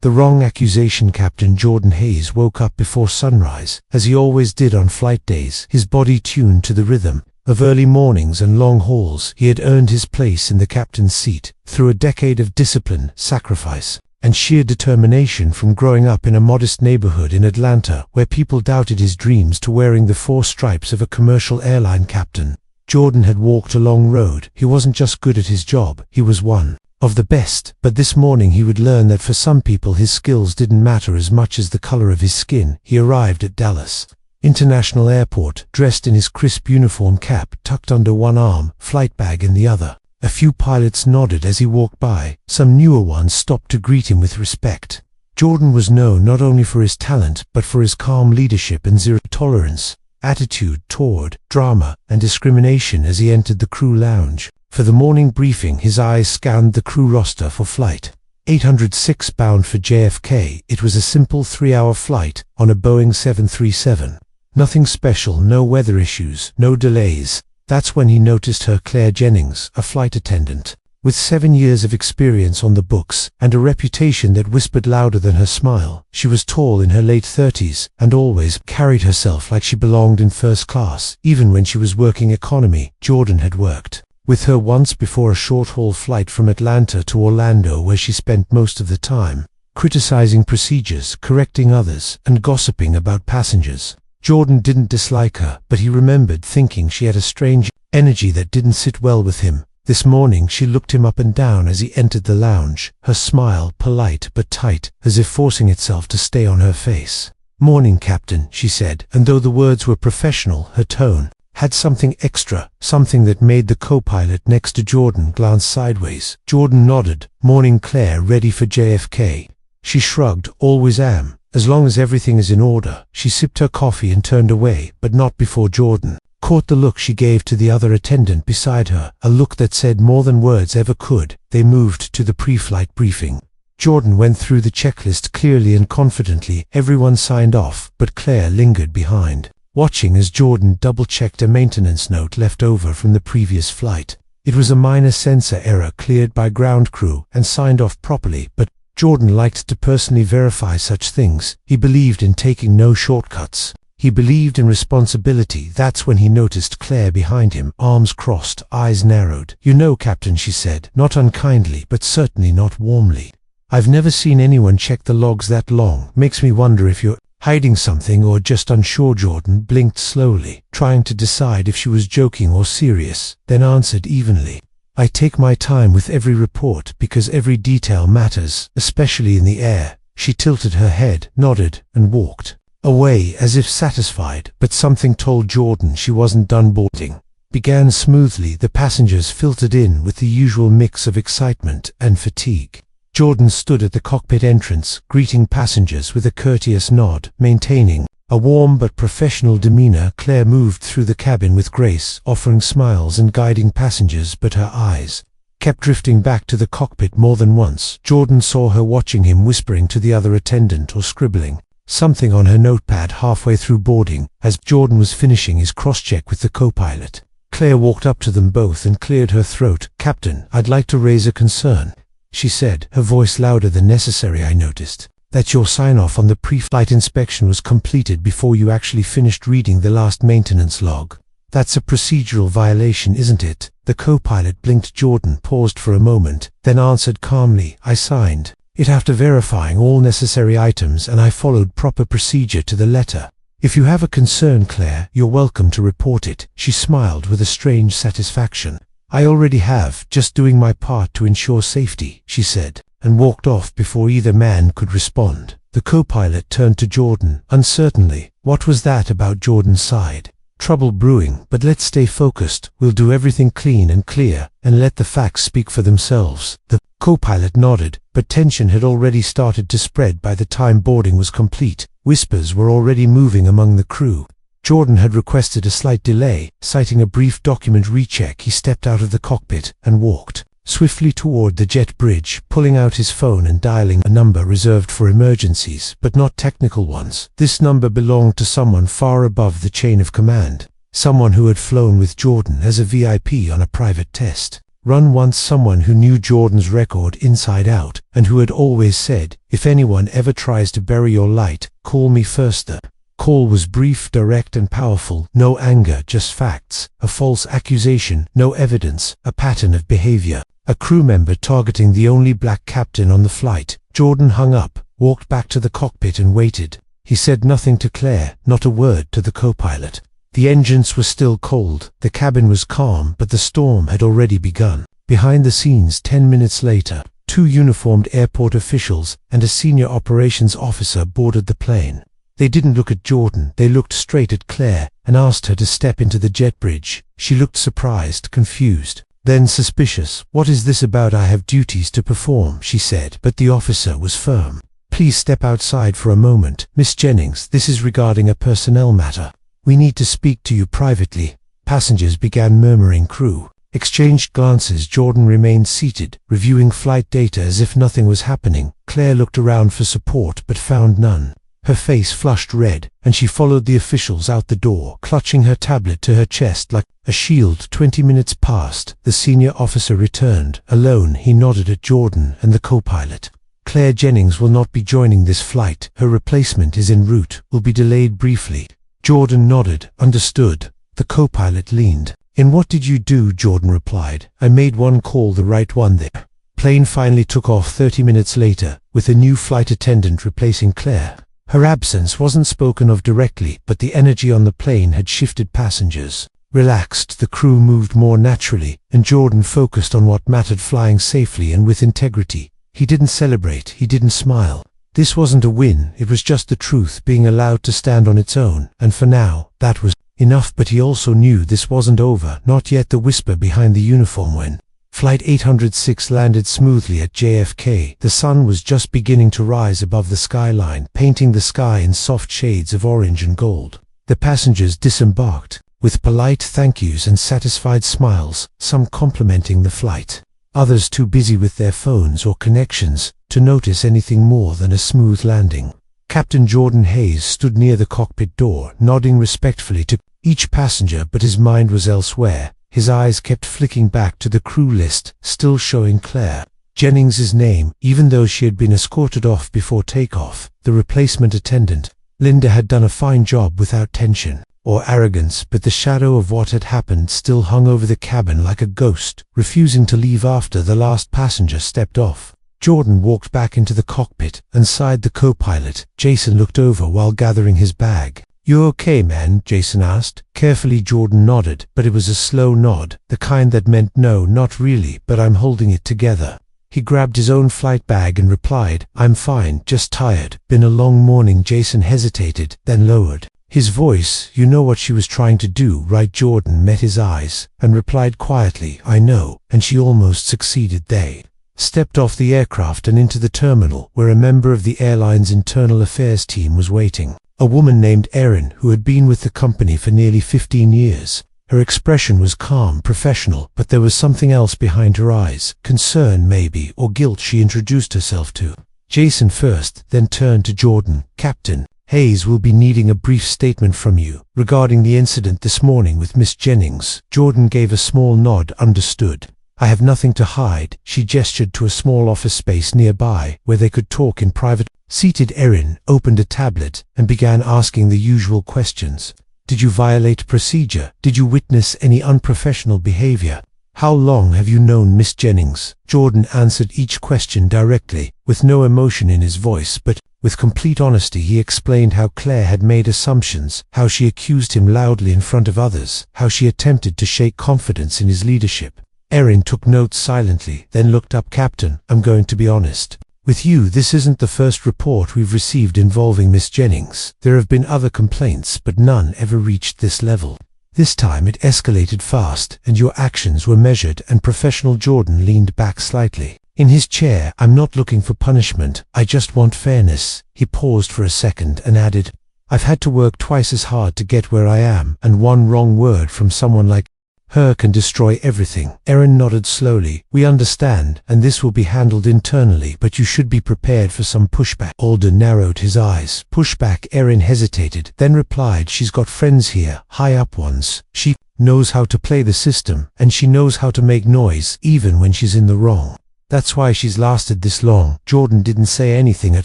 The wrong accusation. Captain Jordan Hayes woke up before sunrise, as he always did on flight days, his body tuned to the rhythm of early mornings and long hauls. He had earned his place in the captain's seat through a decade of discipline, sacrifice, and sheer determination, from growing up in a modest neighborhood in Atlanta where people doubted his dreams to wearing the 4 stripes of a commercial airline captain. Jordan had walked a long road. He wasn't just good at his job, he was one of the best. But this morning he would learn that for some people his skills didn't matter as much as the color of his skin. He arrived at Dallas International Airport, dressed in his crisp uniform, cap tucked under one arm, flight bag in the other. A few pilots nodded as he walked by. Some newer ones stopped to greet him with respect. Jordan was known not only for his talent, but for his calm leadership and zero-tolerance attitude toward drama and discrimination. As he entered the crew lounge for the morning briefing, his eyes scanned the crew roster for Flight 806 bound for JFK. It was a simple 3-hour flight on a Boeing 737. Nothing special, no weather issues, no delays. That's when he noticed her, Claire Jennings, a flight attendant with 7 years of experience on the books and a reputation that whispered louder than her smile. She was tall, in her late 30s, and always carried herself like she belonged in first class, even when she was working economy. Jordan had worked with her once before, a short-haul flight from Atlanta to Orlando, where she spent most of the time criticizing procedures, correcting others, and gossiping about passengers. Jordan didn't dislike her, but he remembered thinking she had a strange energy that didn't sit well with him. This morning she looked him up and down as he entered the lounge, her smile polite but tight, as if forcing itself to stay on her face. "Morning, Captain," she said, and though the words were professional, her tone had something extra, something that made the co-pilot next to Jordan glance sideways. Jordan nodded. "Morning, Claire, ready for JFK?" She shrugged. "Always am, as long as everything is in order." She sipped her coffee and turned away, but not before Jordan caught the look she gave to the other attendant beside her, a look that said more than words ever could. They moved to the pre-flight briefing. Jordan went through the checklist clearly and confidently. Everyone signed off, but Claire lingered behind, watching as Jordan double-checked a maintenance note left over from the previous flight. It was a minor sensor error cleared by ground crew and signed off properly, but Jordan liked to personally verify such things. He believed in taking no shortcuts. He believed in responsibility. That's when he noticed Claire behind him, arms crossed, eyes narrowed. "You know, Captain," she said, not unkindly, but certainly not warmly, "I've never seen anyone check the logs that long. Makes me wonder if you're hiding something or just unsure." Jordan blinked slowly, trying to decide if she was joking or serious, then answered evenly, "I take my time with every report because every detail matters, especially in the air." She tilted her head, nodded, and walked away as if satisfied, but something told Jordan she wasn't done. Boarding began smoothly. The passengers filtered in with the usual mix of excitement and fatigue. Jordan stood at the cockpit entrance, greeting passengers with a courteous nod, maintaining a warm but professional demeanor. Claire moved through the cabin with grace, offering smiles and guiding passengers, but her eyes kept drifting back to the cockpit more than once. Jordan saw her watching him, whispering to the other attendant or scribbling something on her notepad halfway through boarding. As Jordan was finishing his cross-check with the co-pilot, Claire walked up to them both and cleared her throat. "Captain, I'd like to raise a concern," she said, her voice louder than necessary. "I noticed that your sign-off on the pre-flight inspection was completed before you actually finished reading the last maintenance log. That's a procedural violation, isn't it?" The co-pilot blinked. Jordan paused for a moment, then answered calmly, "I signed it after verifying all necessary items, and I followed proper procedure to the letter. If you have a concern, Claire, you're welcome to report it." She smiled with a strange satisfaction. "I already have, just doing my part to ensure safety," she said, and walked off before either man could respond. The co-pilot turned to Jordan, uncertainly. "What was that about?" Jordan sighed. "Trouble brewing, but let's stay focused. We'll do everything clean and clear, and let the facts speak for themselves." The co-pilot nodded, but tension had already started to spread by the time boarding was complete. Whispers were already moving among the crew. Jordan had requested a slight delay, citing a brief document recheck. He stepped out of the cockpit and walked swiftly toward the jet bridge, pulling out his phone and dialing a number reserved for emergencies, but not technical ones. This number belonged to someone far above the chain of command, someone who had flown with Jordan as a VIP on a private test. run once someone who knew Jordan's record inside out, and who had always said, "If anyone ever tries to bury your light, call me first." The call was brief, direct and powerful. No anger, just facts. A false accusation, no evidence, a pattern of behavior. A crew member targeting the only black captain on the flight. Jordan hung up, walked back to the cockpit and waited. He said nothing to Claire, not a word to the co-pilot. The engines were still cold, the cabin was calm, but the storm had already begun. Behind the scenes, 10 minutes later, 2 uniformed airport officials and a senior operations officer boarded the plane. They didn't look at Jordan, they looked straight at Claire and asked her to step into the jet bridge. She looked surprised, confused, then suspicious. "What is this about? I have duties to perform," she said, but the officer was firm. "Please step outside for a moment, Miss Jennings. This is regarding a personnel matter. We need to speak to you privately." Passengers began murmuring. Crew exchanged glances. Jordan remained seated, reviewing flight data as if nothing was happening. Claire looked around for support but found none. Her face flushed red, and she followed the officials out the door, clutching her tablet to her chest like a shield. 20 minutes passed. The senior officer returned. Alone, he nodded at Jordan and the co-pilot. "Claire Jennings will not be joining this flight. Her replacement is en route, will be delayed briefly." Jordan nodded. "Understood." The co-pilot leaned. "And what did you do?" Jordan replied. "I made one call, the right one." The plane finally took off 30 minutes later, with a new flight attendant replacing Claire. Her absence wasn't spoken of directly, but the energy on the plane had shifted. Passengers relaxed, the crew moved more naturally, and Jordan focused on what mattered: flying safely and with integrity. He didn't celebrate, he didn't smile. This wasn't a win, it was just the truth being allowed to stand on its own, and for now, that was enough. But he also knew this wasn't over, not yet. The whisper behind the uniform when Flight 806 landed smoothly at JFK. The sun was just beginning to rise above the skyline, painting the sky in soft shades of orange and gold. The passengers disembarked, with polite thank yous and satisfied smiles, some complimenting the flight, others too busy with their phones or connections to notice anything more than a smooth landing. Captain Jordan Hayes stood near the cockpit door, nodding respectfully to each passenger, but his mind was elsewhere. His eyes kept flicking back to the crew list, still showing Claire Jennings' name, even though she had been escorted off before takeoff. The replacement attendant, Linda, had done a fine job without tension or arrogance, but the shadow of what had happened still hung over the cabin like a ghost, refusing to leave after the last passenger stepped off. Jordan walked back into the cockpit and sighed. The co-pilot, Jason, looked over while gathering his bag. "You okay, man?" Jason asked. Carefully, Jordan nodded, but it was a slow nod, the kind that meant no, not really, but I'm holding it together. He grabbed his own flight bag and replied, "I'm fine, just tired. Been a long morning." Jason hesitated, then lowered his voice. "You know what she was trying to do, right?" Jordan met his eyes and replied quietly, "I know, and she almost succeeded." They stepped off the aircraft and into the terminal, where a member of the airline's internal affairs team was waiting. A woman named Erin, who had been with the company for nearly 15 years. Her expression was calm, professional, but there was something else behind her eyes. Concern, maybe, or guilt. She introduced herself to Jason first, then turned to Jordan. "Captain Hayes will be needing a brief statement from you regarding the incident this morning with Miss Jennings." Jordan gave a small nod. "Understood. I have nothing to hide." She gestured to a small office space nearby where they could talk in private. Seated, Erin opened a tablet and began asking the usual questions. "Did you violate procedure? Did you witness any unprofessional behavior? How long have you known Miss Jennings?" Jordan answered each question directly, with no emotion in his voice, but with complete honesty. He explained how Claire had made assumptions, how she accused him loudly in front of others, how she attempted to shake confidence in his leadership. Erin took notes silently, then looked up. "Captain, I'm going to be honest with you. This isn't the first report we've received involving Miss Jennings. There have been other complaints, but none ever reached this level. This time it escalated fast, and your actions were measured and professional." Jordan leaned back slightly in his chair. "I'm not looking for punishment, I just want fairness." He paused for a second and added, "I've had to work twice as hard to get where I am, and one wrong word from someone like Her can destroy everything. Erin nodded slowly. We understand, and this will be handled internally, but you should be prepared for some pushback. Alden narrowed his eyes. Pushback? Erin hesitated, then replied, she's got friends here, high up ones. She knows how to play the system, and she knows how to make noise, even when she's in the wrong. That's why she's lasted this long. Jordan didn't say anything at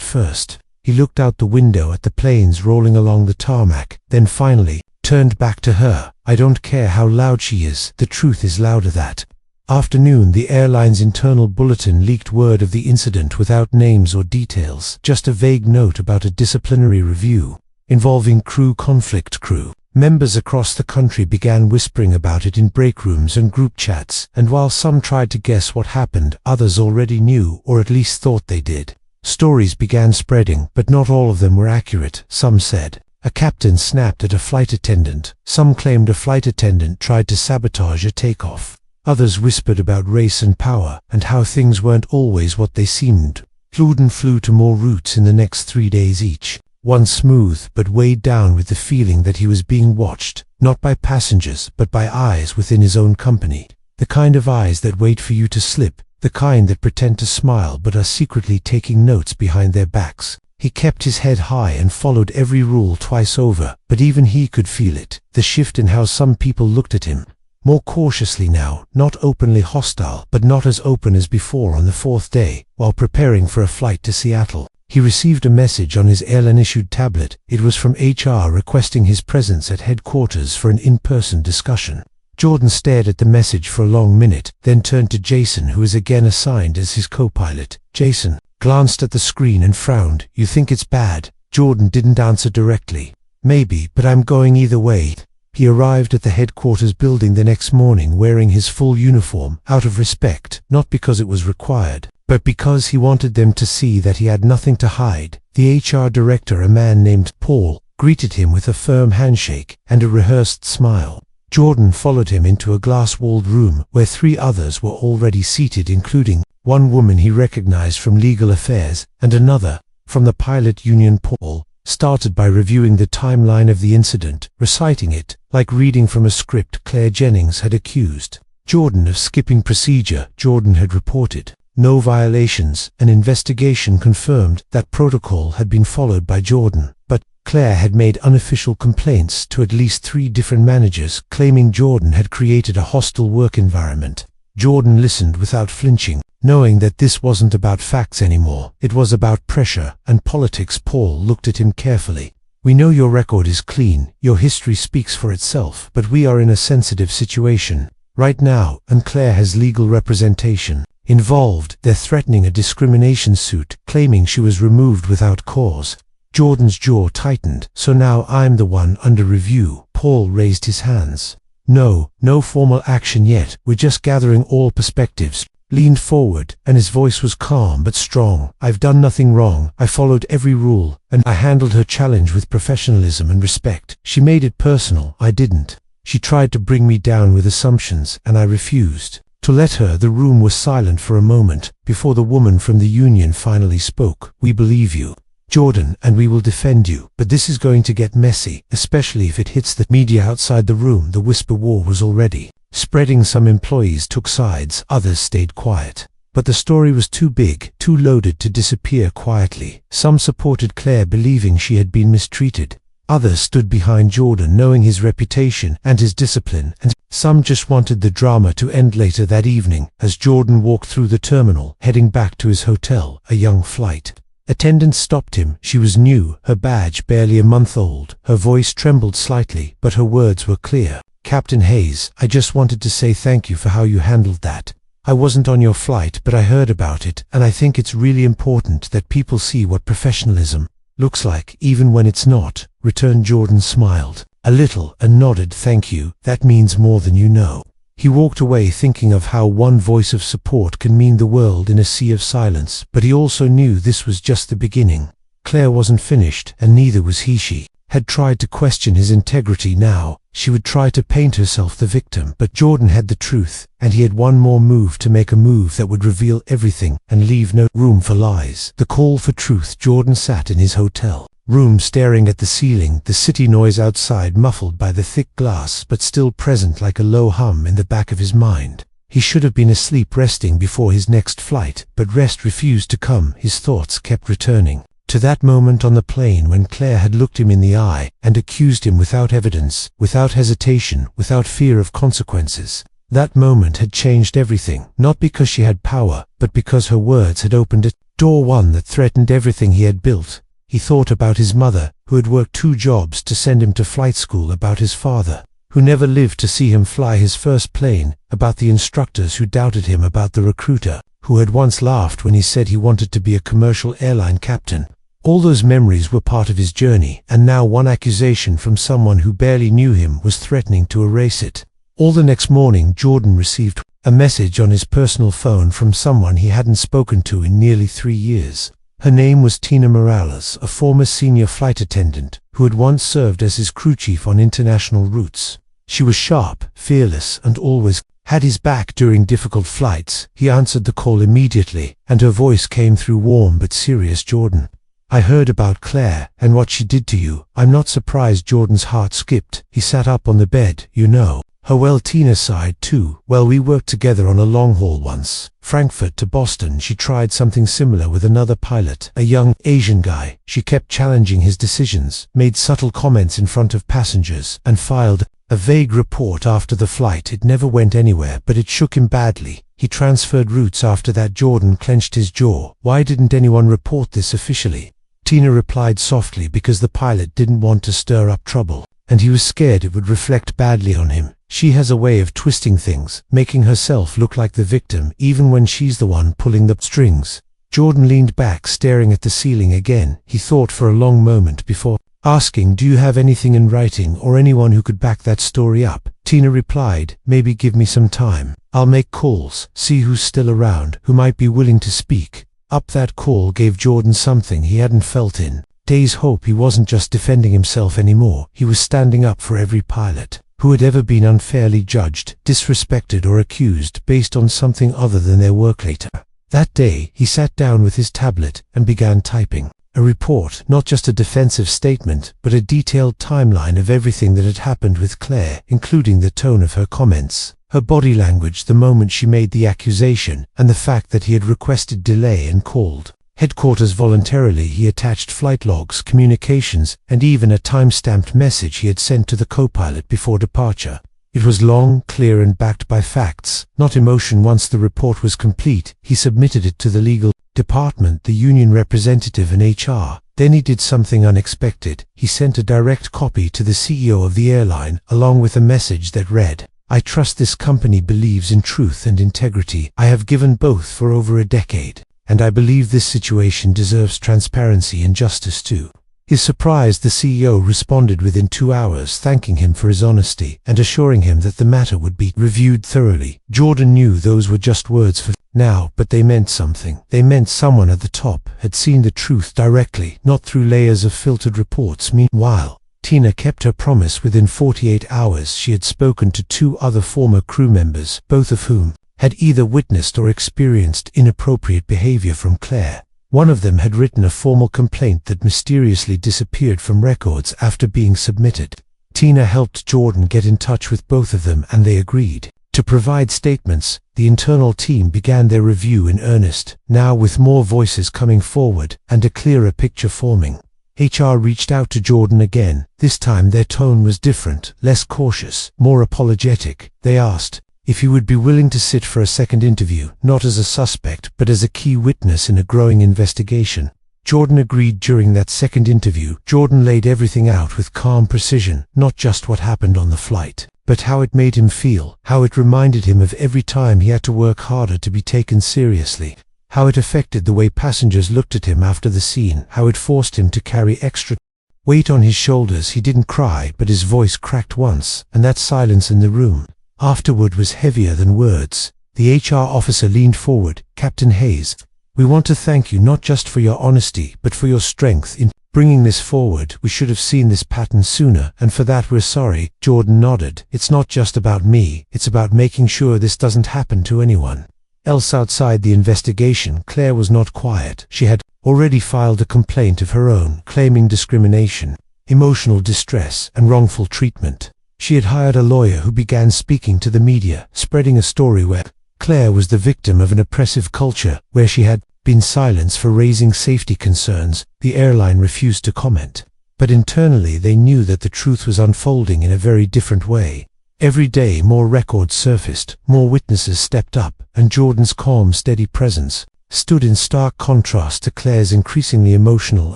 first. He looked out the window at the planes rolling along the tarmac, then finally turned back to her. I don't care how loud she is, the truth is louder. That afternoon, the airline's internal bulletin leaked word of the incident without names or details, just a vague note about a disciplinary review involving crew conflict. Crew members across the country began whispering about it in break rooms and group chats, and while some tried to guess what happened, others already knew, or at least thought they did. Stories began spreading, but not all of them were accurate. Some said a captain snapped at a flight attendant. Some claimed a flight attendant tried to sabotage a takeoff. Others whispered about race and power, and how things weren't always what they seemed. Jordan flew to more routes in the next 3 days each. One smooth, but weighed down with the feeling that he was being watched, not by passengers, but by eyes within his own company. The kind of eyes that wait for you to slip, the kind that pretend to smile but are secretly taking notes behind their backs. He kept his head high and followed every rule twice over, but even he could feel it, the shift in how some people looked at him. More cautiously now, not openly hostile, but not as open as before. On the 4th day, while preparing for a flight to Seattle, he received a message on his airline-issued tablet. It was from HR requesting his presence at headquarters for an in-person discussion. Jordan stared at the message for a long minute, then turned to Jason, who was again assigned as his co-pilot. Jason glanced at the screen and frowned. You think it's bad? Jordan didn't answer directly. Maybe, but I'm going either way. He arrived at the headquarters building the next morning wearing his full uniform, out of respect, not because it was required, but because he wanted them to see that he had nothing to hide. The HR director, a man named Paul, greeted him with a firm handshake and a rehearsed smile. Jordan followed him into a glass-walled room where 3 others were already seated, including one woman he recognized from legal affairs and another from the pilot union. Paul started by reviewing the timeline of the incident, reciting it like reading from a script. Claire Jennings had accused Jordan of skipping procedure. Jordan had reported no violations. An investigation confirmed that protocol had been followed by Jordan, but Claire had made unofficial complaints to at least 3 different managers, claiming Jordan had created a hostile work environment. Jordan listened without flinching, knowing that this wasn't about facts anymore. It was about pressure and politics. Paul looked at him carefully. We know your record is clean, your history speaks for itself, but we are in a sensitive situation right now, and Claire has legal representation involved. They're threatening a discrimination suit, claiming she was removed without cause. Jordan's jaw tightened. So now I'm the one under review. Paul raised his hands. No formal action yet. We're just gathering all perspectives. Leaned forward, and his voice was calm but strong. I've done nothing wrong. I followed every rule, and I handled her challenge with professionalism and respect. She made it personal. I didn't. She tried to bring me down with assumptions, and I refused to let her. The room was silent for a moment before the woman from the union finally spoke. We believe you, Jordan, and we will defend you, but this is going to get messy, especially if it hits the media outside the room. The whisper war was already spreading. Some employees took sides, others stayed quiet. But the story was too big, too loaded to disappear quietly. Some supported Claire, believing she had been mistreated. Others stood behind Jordan, knowing his reputation and his discipline, and some just wanted the drama to end. Later that evening, as Jordan walked through the terminal, heading back to his hotel, a young flight attendant stopped him. She was new, her badge barely a month old. Her voice trembled slightly, but her words were clear. Captain Hayes, I just wanted to say thank you for how you handled that. I wasn't on your flight, but I heard about it, and I think it's really important that people see what professionalism looks like, even when it's not. Returned. Jordan smiled a little and nodded. Thank you, that means more than you know. He walked away thinking of how one voice of support can mean the world in a sea of silence, but he also knew this was just the beginning. Claire wasn't finished, and neither was he. She had tried to question his integrity. Now she would try to paint herself the victim. But Jordan had the truth, and he had one more move to make, a move that would reveal everything and leave no room for lies. The call for truth. Jordan sat in his hotel room staring at the ceiling, the city noise outside muffled by the thick glass but still present like a low hum in the back of his mind. He should have been asleep, resting before his next flight, but rest refused to come. His thoughts kept returning to that moment on the plane when Claire had looked him in the eye and accused him without evidence, without hesitation, without fear of consequences. That moment had changed everything, not because she had power, but because her words had opened a door, one that threatened everything he had built. He thought about his mother, who had worked 2 jobs to send him to flight school, about his father, who never lived to see him fly his first plane, about the instructors who doubted him, about the recruiter who had once laughed when he said he wanted to be a commercial airline captain. All those memories were part of his journey, and now one accusation from someone who barely knew him was threatening to erase it. All the next morning Jordan received a message on his personal phone from someone he hadn't spoken to in nearly 3 years. Her name was Tina Morales, a former senior flight attendant who had once served as his crew chief on international routes. She was sharp, fearless, and always had his back during difficult flights. He answered the call immediately, and her voice came through warm but serious. "Jordan, I heard about Claire and what she did to you." "I'm not surprised." Jordan's heart skipped. He sat up on the bed. "You know her well?" Tina sighed too. "Well, we worked together on a long haul once, Frankfurt to Boston. She tried something similar with another pilot, a young Asian guy. She kept challenging his decisions, made subtle comments in front of passengers, and filed a vague report after the flight. It never went anywhere, but it shook him badly. He transferred routes after that." Jordan clenched his jaw. "Why didn't anyone report this officially?" Tina replied softly, "Because the pilot didn't want to stir up trouble, and he was scared it would reflect badly on him. She has a way of twisting things, making herself look like the victim, even when she's the one pulling the strings." Jordan leaned back, staring at the ceiling again. He thought for a long moment before asking, "Do you have anything in writing or anyone who could back that story up?" Tina replied, "Maybe give me some time. I'll make calls, see who's still around, who might be willing to speak up." That call gave Jordan something he hadn't felt in days: hope. He wasn't just defending himself anymore. He was standing up for every pilot who had ever been unfairly judged, disrespected, or accused based on something other than their work. Later that day, he sat down with his tablet and began typing a report, not just a defensive statement, but a detailed timeline of everything that had happened with Claire, including the tone of her comments, her body language the moment she made the accusation, and the fact that he had requested delay and called headquarters voluntarily. He attached flight logs, communications, and even a time-stamped message he had sent to the co-pilot before departure. It was long, clear, and backed by facts, not emotion. Once the report was complete, he submitted it to the legal department, the union representative, and HR. Then he did something unexpected. He sent a direct copy to the CEO of the airline, along with a message that read, "I trust this company believes in truth and integrity. I have given both for over a decade, and I believe this situation deserves transparency and justice too." His surprise, the CEO responded within 2 hours, thanking him for his honesty and assuring him that the matter would be reviewed thoroughly. Jordan knew those were just words for now, but they meant something. They meant someone at the top had seen the truth directly, not through layers of filtered reports. Meanwhile, Tina kept her promise. Within 48 hours, she had spoken to 2 other former crew members, both of whom had either witnessed or experienced inappropriate behavior from Claire. One of them had written a formal complaint that mysteriously disappeared from records after being submitted. Tina helped Jordan get in touch with both of them, and they agreed to provide statements. The internal team began their review in earnest, now with more voices coming forward and a clearer picture forming. HR reached out to Jordan again. This time their tone was different, less cautious, more apologetic. They asked if he would be willing to sit for a second interview, not as a suspect, but as a key witness in a growing investigation. Jordan agreed. During that second interview, Jordan laid everything out with calm precision, not just what happened on the flight, but how it made him feel, how it reminded him of every time he had to work harder to be taken seriously, how it affected the way passengers looked at him after the scene, how it forced him to carry extra weight on his shoulders. He didn't cry, but his voice cracked once, and that silence in the room afterward was heavier than words. The HR officer leaned forward. "Captain Hayes, we want to thank you not just for your honesty, but for your strength in bringing this forward. We should have seen this pattern sooner, and for that we're sorry." Jordan nodded. "It's not just about me, it's about making sure this doesn't happen to anyone else." Outside the investigation, Claire was not quiet. She had already filed a complaint of her own, claiming discrimination, emotional distress, and wrongful treatment. She had hired a lawyer who began speaking to the media, spreading a story where Claire was the victim of an oppressive culture, where she had been silenced for raising safety concerns. The airline refused to comment. But internally they knew that the truth was unfolding in a very different way. Every day more records surfaced, more witnesses stepped up, and Jordan's calm, steady presence stood in stark contrast to Claire's increasingly emotional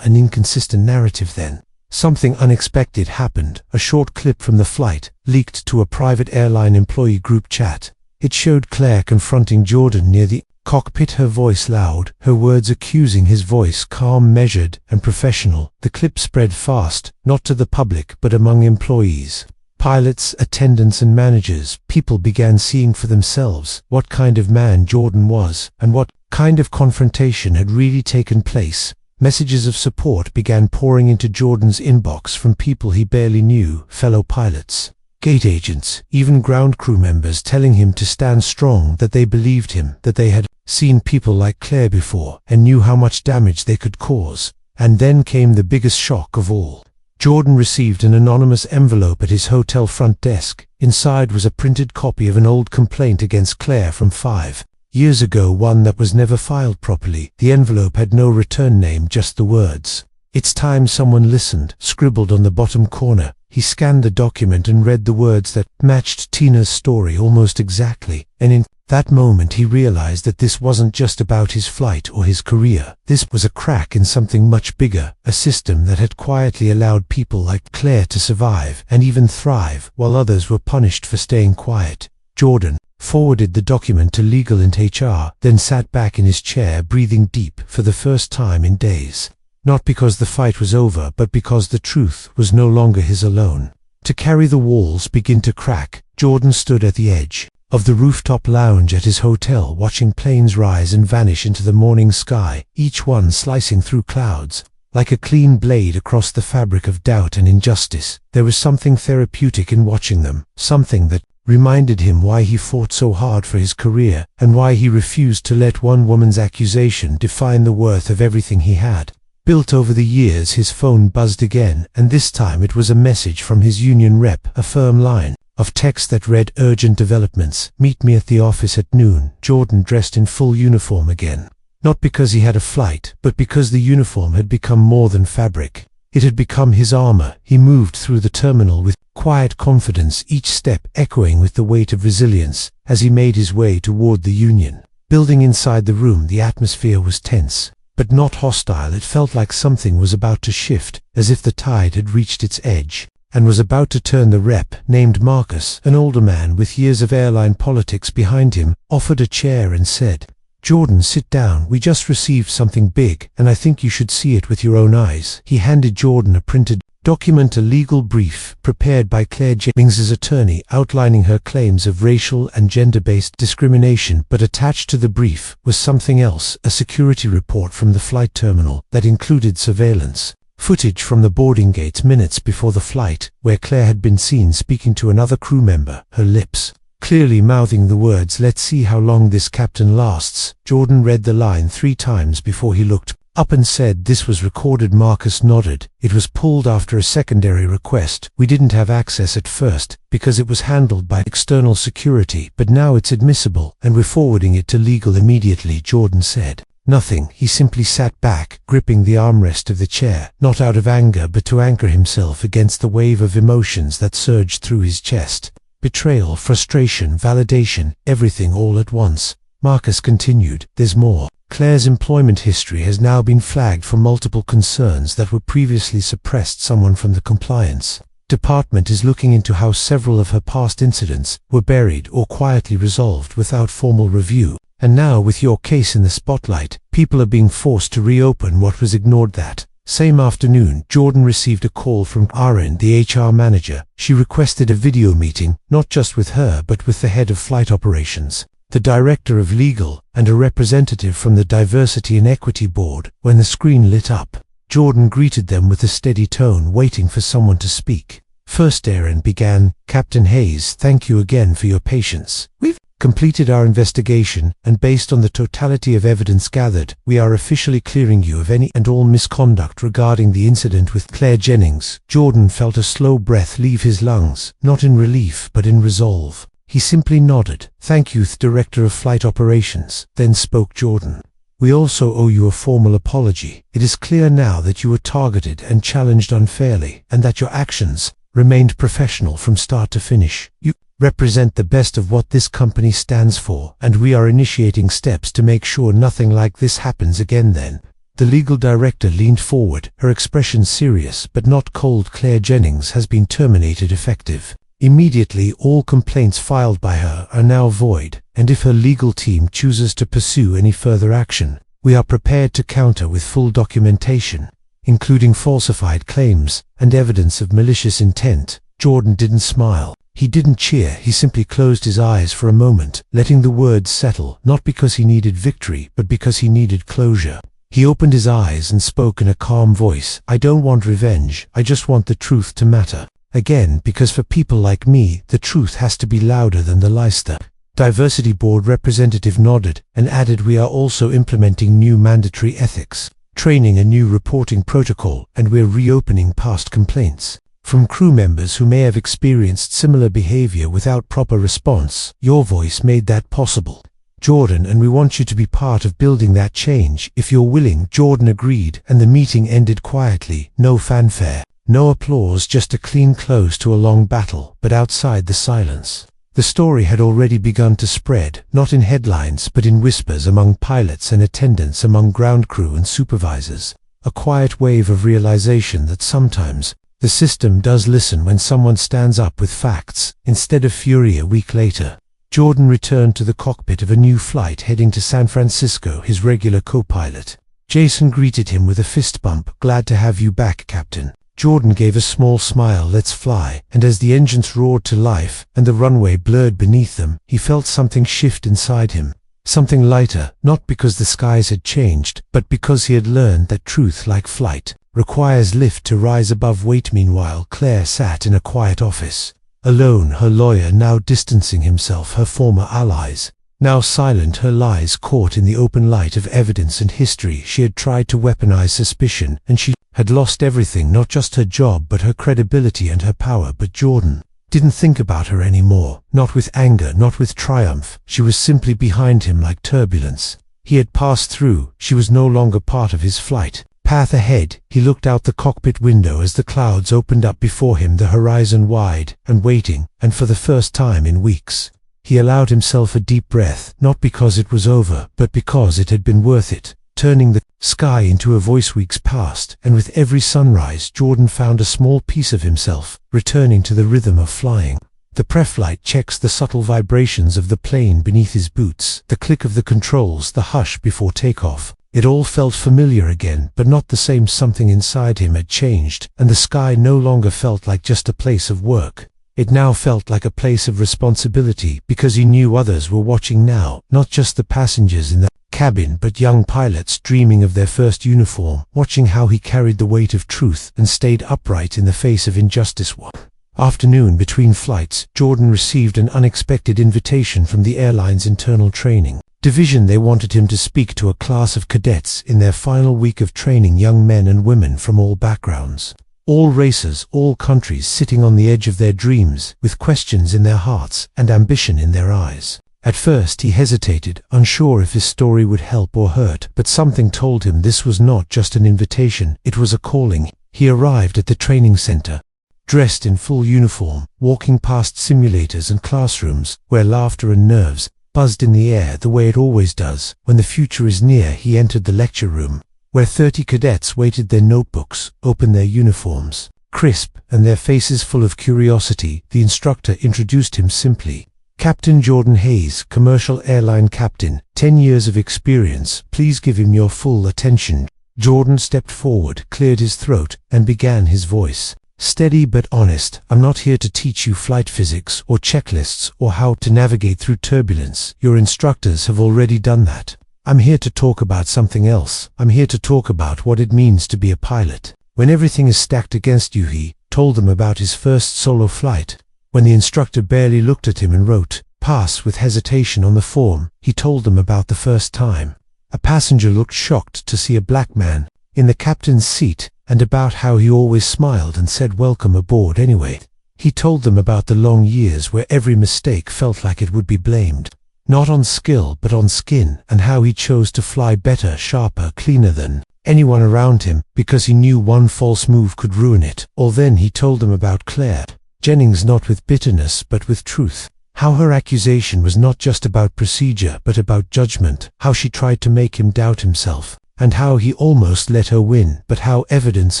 and inconsistent narrative. Then something unexpected happened. A short clip from the flight leaked to a private airline employee group chat. It showed Claire confronting Jordan near the cockpit, her voice loud, her words accusing, his voice calm, measured, and professional. The clip spread fast, not to the public but among employees, pilots, attendants, and managers. People began seeing for themselves what kind of man Jordan was, and what kind of confrontation had really taken place. Messages of support began pouring into Jordan's inbox from people he barely knew, fellow pilots, gate agents, even ground crew members, telling him to stand strong, that they believed him, that they had seen people like Claire before and knew how much damage they could cause. And then came the biggest shock of all. Jordan received an anonymous envelope at his hotel front desk. Inside was a printed copy of an old complaint against Claire from 5 years ago, one that was never filed properly. The envelope had no return name, just the words, "It's time someone listened," scribbled on the bottom corner. He scanned the document and read the words that matched Tina's story almost exactly, and in that moment he realized that this wasn't just about his flight or his career. This was a crack in something much bigger, a system that had quietly allowed people like Claire to survive and even thrive, while others were punished for staying quiet. Jordan forwarded the document to legal and HR, then sat back in his chair, breathing deep for the first time in days. Not because the fight was over, but because the truth was no longer his alone to carry. The walls began to crack. Jordan stood at the edge of the rooftop lounge at his hotel, watching planes rise and vanish into the morning sky, each one slicing through clouds like a clean blade across the fabric of doubt and injustice. There was something therapeutic in watching them, something that reminded him why he fought so hard for his career, and why he refused to let one woman's accusation define the worth of everything he had built over the years. His phone buzzed again, and this time it was a message from his union rep, a firm line of text that read, "Urgent developments. Meet me at the office at noon." Jordan dressed in full uniform again, not because he had a flight, but because the uniform had become more than fabric. It had become his armor. He moved through the terminal with quiet confidence, each step echoing with the weight of resilience. As he made his way toward the union building, inside the room the atmosphere was tense, but not hostile. It felt like something was about to shift, as if the tide had reached its edge and was about to turn. The rep, named Marcus, an older man with years of airline politics behind him, offered a chair and said, "Jordan, sit down. We just received something big, and I think you should see it with your own eyes." He handed Jordan a printed document, a legal brief prepared by Claire Jennings's attorney, outlining her claims of racial and gender-based discrimination. But attached to the brief was something else, a security report from the flight terminal that included surveillance footage from the boarding gate minutes before the flight, where Claire had been seen speaking to another crew member, her lips clearly mouthing the words, "Let's see how long this captain lasts." Jordan read the line 3 times before he looked up and said, "This was recorded." Marcus nodded. "It was pulled after a secondary request. We didn't have access at first because it was handled by external security, but now it's admissible, and we're forwarding it to legal immediately." Jordan said nothing. He simply sat back, gripping the armrest of the chair, not out of anger but to anchor himself against the wave of emotions that surged through his chest. Betrayal, frustration, validation, everything all at once. Marcus continued, "There's more. Claire's employment history has now been flagged for multiple concerns that were previously suppressed. Someone from the compliance department is looking into how several of her past incidents were buried or quietly resolved without formal review. And now, with your case in the spotlight, people are being forced to reopen what was ignored." That same afternoon, Jordan received a call from Aaron, the HR manager. She requested a video meeting, not just with her but with the head of flight operations, the director of legal, and a representative from the Diversity and Equity Board. When the screen lit up, Jordan greeted them with a steady tone, waiting for someone to speak. First Aaron began, "Captain Hayes, thank you again for your patience. We've completed our investigation, and based on the totality of evidence gathered, we are officially clearing you of any and all misconduct regarding the incident with Claire Jennings." Jordan felt a slow breath leave his lungs, not in relief but in resolve. He simply nodded. "Thank you, Director of Flight Operations." Then spoke Jordan. "We also owe you a formal apology. It is clear now that you were targeted and challenged unfairly, and that your actions remained professional from start to finish. You represent the best of what this company stands for, and we are initiating steps to make sure nothing like this happens again." Then the legal director leaned forward, her expression serious but not cold. "Claire Jennings has been terminated effective immediately. All complaints filed by her are now void, and if her legal team chooses to pursue any further action, we are prepared to counter with full documentation, including falsified claims and evidence of malicious intent." Jordan didn't smile. He didn't cheer. He simply closed his eyes for a moment, letting the words settle, not because he needed victory, but because he needed closure. He opened his eyes and spoke in a calm voice. "I don't want revenge. I just want the truth to matter again, because for people like me, the truth has to be louder than the lies." The Diversity Board representative nodded and added, "We are also implementing new mandatory ethics training, a new reporting protocol, and we're reopening past complaints from crew members who may have experienced similar behavior without proper response. Your voice made that possible, Jordan, and we want you to be part of building that change if you're willing." Jordan agreed, and the meeting ended quietly. No fanfare, no applause, just a clean close to a long battle. But outside the silence, the story had already begun to spread, not in headlines but in whispers among pilots and attendants, among ground crew and supervisors. A quiet wave of realization that sometimes the system does listen when someone stands up with facts instead of fury. A week later, Jordan returned to the cockpit of a new flight heading to San Francisco. His regular co-pilot, Jason, greeted him with a fist bump. "Glad to have you back, Captain." Jordan gave a small smile. "Let's fly." And as the engines roared to life and the runway blurred beneath them, he felt something shift inside him. Something lighter, not because the skies had changed, but because he had learned that truth, like flight, requires lift to rise above weight. Meanwhile, Claire sat in a quiet office, alone, her lawyer now distancing himself, her former allies now silent, her lies caught in the open light of evidence and history. She had tried to weaponize suspicion, and she had lost everything, not just her job but her credibility and her power. But Jordan didn't think about her anymore, not with anger, not with triumph. She was simply behind him like turbulence. He had passed through. She was no longer part of his flight path ahead. He looked out the cockpit window as the clouds opened up before him, the horizon wide and waiting, and for the first time in weeks, he allowed himself a deep breath, not because it was over, but because it had been worth it. Turning the sky into a voice. Weeks passed, and with every sunrise, Jordan found a small piece of himself returning to the rhythm of flying. The preflight checks, the subtle vibrations of the plane beneath his boots, the click of the controls, the hush before takeoff. It all felt familiar again, but not the same. Something inside him had changed, and the sky no longer felt like just a place of work. It now felt like a place of responsibility, because he knew others were watching now, not just the passengers in the cabin, but young pilots dreaming of their first uniform, watching how he carried the weight of truth and stayed upright in the face of injustice. One afternoon between flights, Jordan received an unexpected invitation from the airline's internal training division. They wanted him to speak to a class of cadets in their final week of training, young men and women from all backgrounds, all races, all countries, sitting on the edge of their dreams, with questions in their hearts and ambition in their eyes. At first he hesitated, unsure if his story would help or hurt, but something told him this was not just an invitation, it was a calling. He arrived at the training center, dressed in full uniform, walking past simulators and classrooms, where laughter and nerves buzzed in the air the way it always does when the future is near. He entered the lecture room, where 30 cadets waited, their notebooks open, their uniforms crisp, and their faces full of curiosity. The instructor introduced him simply. "Captain Jordan Hayes, commercial airline captain, 10 years of experience. Please give him your full attention." Jordan stepped forward, cleared his throat, and began, his voice steady but honest. "I'm not here to teach you flight physics or checklists or how to navigate through turbulence. Your instructors have already done that. I'm here to talk about something else. I'm here to talk about what it means to be a pilot. When everything is stacked against you, he told them about his first solo flight. When the instructor barely looked at him and wrote, "Pass" with hesitation on the form, he told them about the first time. A passenger looked shocked to see a black man in the captain's seat, and about how he always smiled and said welcome aboard anyway. He told them about the long years where every mistake felt like it would be blamed, not on skill but on skin, and how he chose to fly better, sharper, cleaner than anyone around him, because he knew one false move could ruin it all. Then he told them about Claire Jennings, not with bitterness but with truth. How her accusation was not just about procedure but about judgment, how she tried to make him doubt himself, and how he almost let her win, but how evidence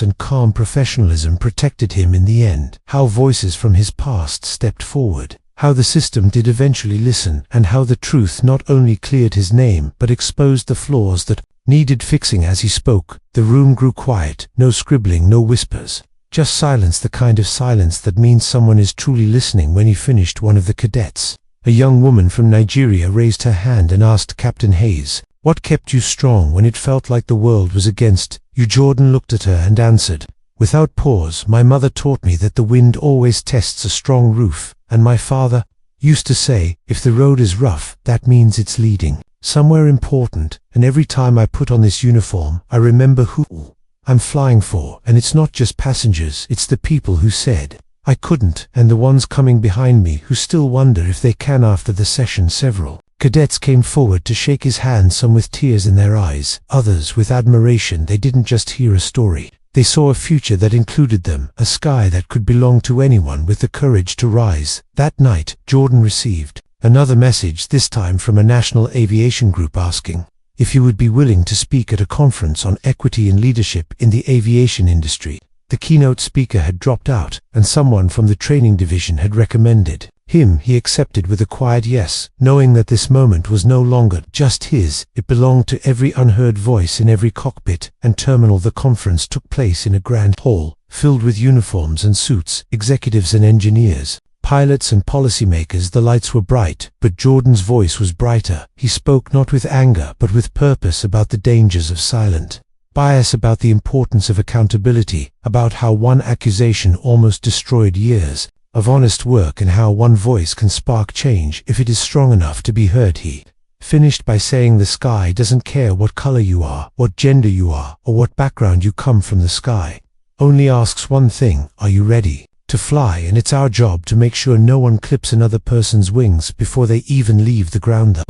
and calm professionalism protected him in the end. How voices from his past stepped forward, how the system did eventually listen, and how the truth not only cleared his name but exposed the flaws that needed fixing. As he spoke, the room grew quiet, no scribbling, no whispers. Just silence, the kind of silence that means someone is truly listening. When he finished, one of the cadets, a young woman from Nigeria, raised her hand and asked Captain Hayes, "What kept you strong when it felt like the world was against you?" Jordan looked at her and answered, without pause, "My mother taught me that the wind always tests a strong roof, and my father used to say, if the road is rough, that means it's leading somewhere important. And every time I put on this uniform, I remember who I'm flying for, and it's not just passengers, it's the people who said I couldn't, and the ones coming behind me who still wonder if they can." After the session, several cadets came forward to shake his hand, some with tears in their eyes, others with admiration. They didn't just hear a story, they saw a future that included them, a sky that could belong to anyone with the courage to rise. That night, Jordan received another message, this time from a national aviation group asking if he would be willing to speak at a conference on equity and leadership in the aviation industry. The keynote speaker had dropped out, and someone from the training division had recommended him. He accepted with a quiet yes, knowing that this moment was no longer just his, it belonged to every unheard voice in every cockpit and terminal. The conference took place in a grand hall, filled with uniforms and suits, executives and engineers, pilots and policymakers. The lights were bright, but Jordan's voice was brighter. He spoke not with anger but with purpose, about the dangers of silent bias, about the importance of accountability, about how one accusation almost destroyed years of honest work, and how one voice can spark change if it is strong enough to be heard. He finished by saying, "The sky doesn't care what color you are, what gender you are, or what background you come from. The sky only asks one thing: are you ready to fly?" And it's our job to make sure no one clips another person's wings before they even leave the ground. The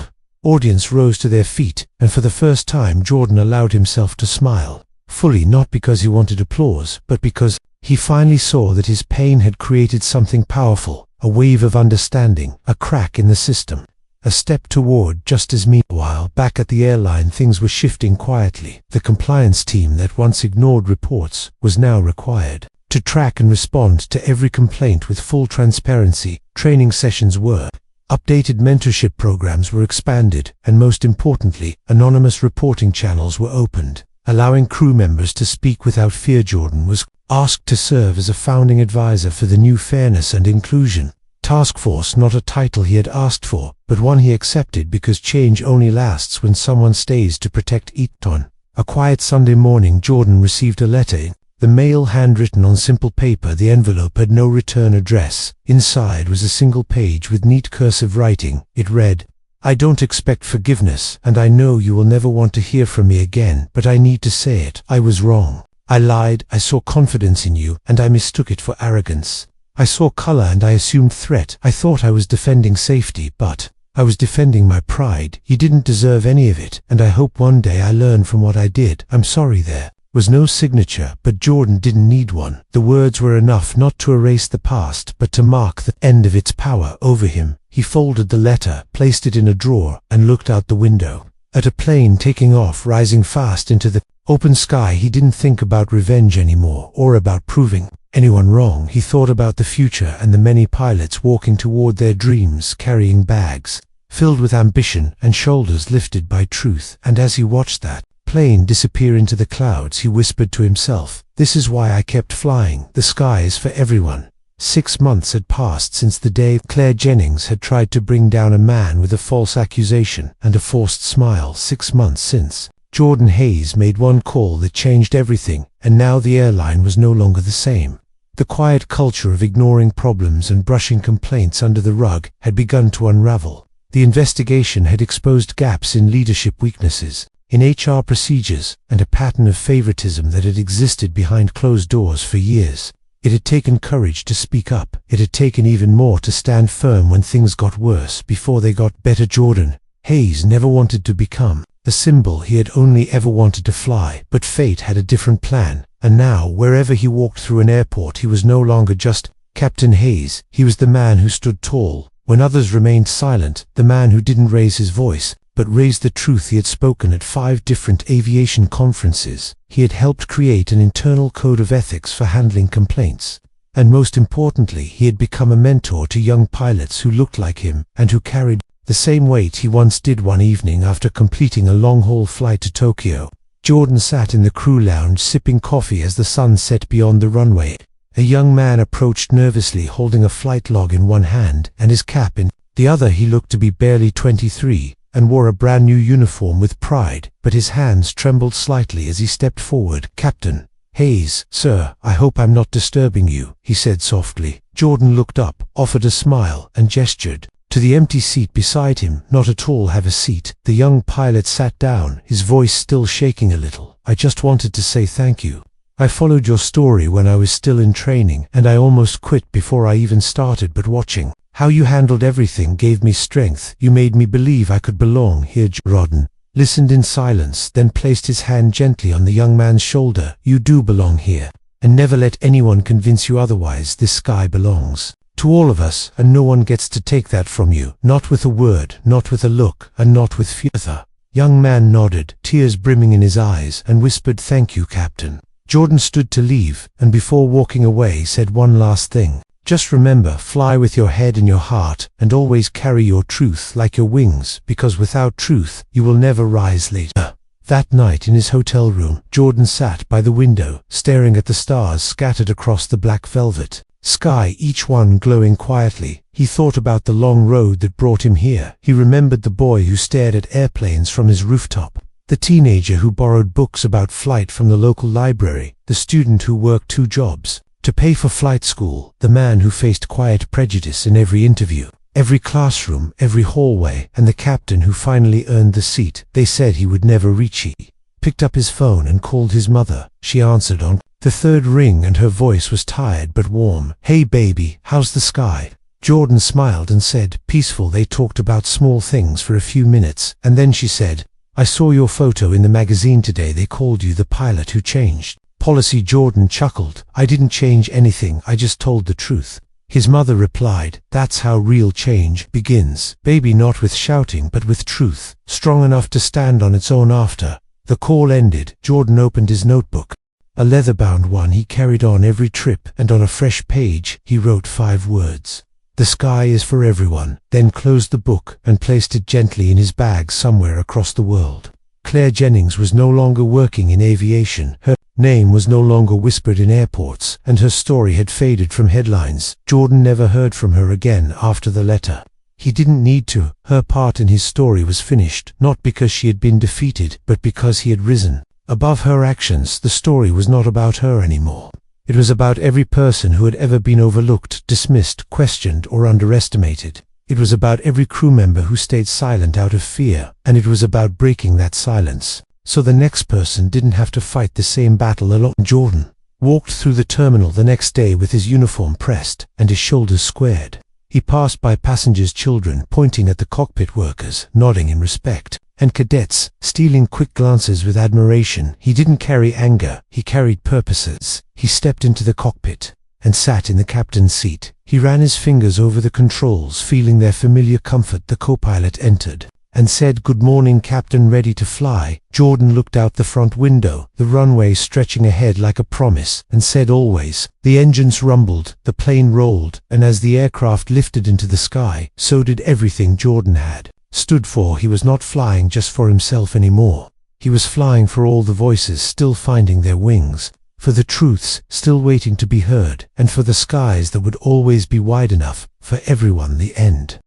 audience rose to their feet, and for the first time Jordan allowed himself to smile fully, not because he wanted applause, but because he finally saw that his pain had created something powerful, a wave of understanding, a crack in the system, a step toward justice. Meanwhile, back at the airline, things were shifting quietly. The compliance team that once ignored reports was now required to track and respond to every complaint with full transparency. Training sessions were updated, mentorship programs were expanded, and most importantly, anonymous reporting channels were opened, allowing crew members to speak without fear. Jordan was asked to serve as a founding advisor for the new Fairness and Inclusion Task Force, not a title he had asked for, but one he accepted because change only lasts when someone stays to protect it. On a quiet Sunday morning, Jordan received a letter, the mail handwritten on simple paper. The envelope had no return address. Inside was a single page with neat cursive writing. It read, "I don't expect forgiveness, and I know you will never want to hear from me again, but I need to say it. I was wrong. I lied. I saw confidence in you, and I mistook it for arrogance. I saw color and I assumed threat. I thought I was defending safety, but I was defending my pride. You didn't deserve any of it, and I hope one day I learn from what I did. I'm sorry." There was no signature, but Jordan didn't need one. The words were enough not to erase the past, but to mark the end of its power over him. He folded the letter, placed it in a drawer, and looked out the window at a plane taking off, rising fast into the open sky. He didn't think about revenge anymore, or about proving anyone wrong. He thought about the future and the many pilots walking toward their dreams, carrying bags filled with ambition and shoulders lifted by truth. And as he watched that plane disappear into the clouds, he whispered to himself, "This is why I kept flying. The sky is for everyone. 6 months had passed since the day Claire Jennings had tried to bring down a man with a false accusation and a forced smile. 6 months since Jordan Hayes made one call that changed everything, and now the airline was no longer the same. The quiet culture of ignoring problems and brushing complaints under the rug had begun to unravel. The investigation had exposed gaps in leadership, weaknesses in HR procedures, and a pattern of favoritism that had existed behind closed doors for years. It had taken courage to speak up. It had taken even more to stand firm when things got worse before they got better. Jordan Hayes never wanted to become a symbol. He had only ever wanted to fly, but fate had a different plan, and now wherever he walked through an airport, he was no longer just Captain Hayes. He was the man who stood tall when others remained silent, the man who didn't raise his voice, but raised the truth. He had spoken at 5 different aviation conferences. He had helped create an internal code of ethics for handling complaints. And most importantly, he had become a mentor to young pilots who looked like him and who carried the same weight he once did. One evening, after completing a long-haul flight to Tokyo, Jordan sat in the crew lounge sipping coffee as the sun set beyond the runway. A young man approached nervously, holding a flight log in one hand and his cap in the other. He looked to be barely 23 and wore a brand new uniform with pride, but his hands trembled slightly as he stepped forward. "Captain Hayes, sir, I hope I'm not disturbing you," he said softly. Jordan looked up, offered a smile, and gestured to the empty seat beside him. "Not at all, have a seat." The young pilot sat down, his voice still shaking a little. "I just wanted to say thank you. I followed your story when I was still in training, and I almost quit before I even started, but watching how you handled everything gave me strength. You made me believe I could belong here." Jordan listened in silence, then placed his hand gently on the young man's shoulder. "You do belong here, and never let anyone convince you otherwise. This sky belongs to all of us, and no one gets to take that from you. Not with a word, not with a look, and not with fear." The young man nodded, tears brimming in his eyes, and whispered, "Thank you, Captain." Jordan stood to leave, and before walking away said one last thing. "Just remember, fly with your head in your heart, and always carry your truth like your wings, because without truth, you will never rise later." That night in his hotel room, Jordan sat by the window, staring at the stars scattered across the black velvet sky, each one glowing quietly. He thought about the long road that brought him here. He remembered the boy who stared at airplanes from his rooftop, the teenager who borrowed books about flight from the local library, the student who worked 2 jobs to pay for flight school, the man who faced quiet prejudice in every interview, every classroom, every hallway, and the captain who finally earned the seat they said he would never reach. He picked up his phone and called his mother. She answered on the 3rd ring, and her voice was tired but warm. "Hey baby, how's the sky?" Jordan smiled and said, "Peaceful." They talked about small things for a few minutes, and then she said, "I saw your photo in the magazine today. They called you the pilot who changed policy." Jordan chuckled. "I didn't change anything, I just told the truth." His mother replied, "That's how real change begins, baby, not with shouting but with truth, strong enough to stand on its own." After the call ended, Jordan opened his notebook, a leather-bound one he carried on every trip, and on a fresh page he wrote 5 words. "The sky is for everyone," then closed the book and placed it gently in his bag somewhere across the world. Claire Jennings was no longer working in aviation. Her name was no longer whispered in airports, and her story had faded from headlines. Jordan never heard from her again after the letter. He didn't need to. Her part in his story was finished, not because she had been defeated, but because he had risen above her actions. The story was not about her anymore. It was about every person who had ever been overlooked, dismissed, questioned, or underestimated. It was about every crew member who stayed silent out of fear, and it was about breaking that silence, so the next person didn't have to fight the same battle alone. Jordan walked through the terminal the next day with his uniform pressed and his shoulders squared. He passed by passengers' children pointing at the cockpit workers, nodding in respect, and cadets stealing quick glances with admiration. He didn't carry anger, he carried purposes. He stepped into the cockpit and sat in the captain's seat. He ran his fingers over the controls, feeling their familiar comfort. The co-pilot entered and said, "Good morning, Captain, ready to fly?" Jordan looked out the front window, the runway stretching ahead like a promise, and said, "Always." The engines rumbled, the plane rolled, and as the aircraft lifted into the sky, so did everything Jordan had stood for. He was not flying just for himself anymore. He was flying for all the voices still finding their wings, for the truths still waiting to be heard, and for the skies that would always be wide enough for everyone. The end.